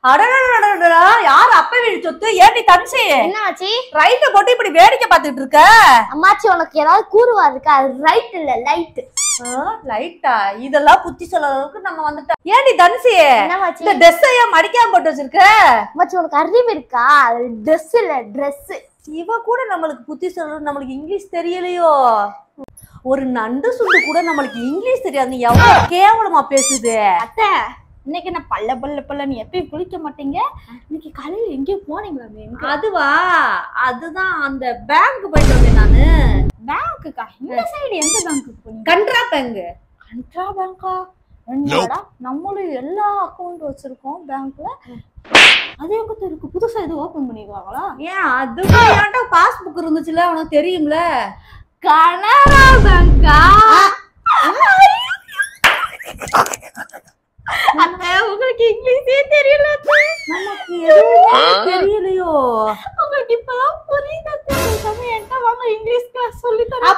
அடடடடடா யார் அப்ப வீடு சொத்து ஏடி தன்சி என்னாச்சு ரைட்ட போட்டு இப்படி வேடிக்கை பார்த்துட்டு இருக்க அம்மாச்சி உனக்கு ஏதாவது கூறுவா இருக்கா அது ரைட் இல்ல லைட் லைட்டா இதெல்லாம் புத்தி சொல்ற அளவுக்கு நம்ம வந்துட்டோம் ஏடி தன்சி என்னமாச்சி இந்த ட்ரெஸ்ஸையா மடிக்காம போட்டு வச்சிருக்க அம்மாச்சி உனக்கு அறிவு இருக்கா அது ட்ரெஸ் இல்ல ட்ரெஸ் இவ கூட நம்மளுக்கு புத்தி சொல்றது நம்மளுக்கு இங்கிலீஷ் தெரியலையோ ஒரு நண்டு சுண்டு கூட நம்மளுக்கு இங்கிலீஷ் தெரியாது எவ்வளவு கேவலமா பேசுது அத்தை இன்னைக்கு நான் பல்ல நீ எப்பயும் குளிக்க மாட்டீங்க இன்னைக்கு காலையில எங்கேயும் போனீங்களா அதுவா அதுதான் அந்த பேங்க் போயிட்டு வந்தேன் நானு பேங்க்குக்கா இந்த சைடு எந்த பேங்க்குக்கு போனீங்க கன்ட்ரா பேங்க் கன்ட்ரா பேங்கா என்னடா நம்மளும் எல்லா அக்கவுண்ட் வச்சிருக்கோம் பேங்க்ல அது எங்க இருக்கு புதுசா எதுவும் ஓபன் பண்ணிடுவாங்களா ஏன் அது ஏன்டா பாஸ்புக் இருந்துச்சுல உனக்கு தெரியும்ல கனரா பேங்கா அத்தை உங்களுக்கு இங்கிலீஷே தெரியல நமக்கு எதுவுமே தெரியலையோ உங்களுக்கு இப்பதான் புரியுது என்கிட்ட வாங்க இங்கிலீஷ் கிளாஸ் சொல்லி தரேன்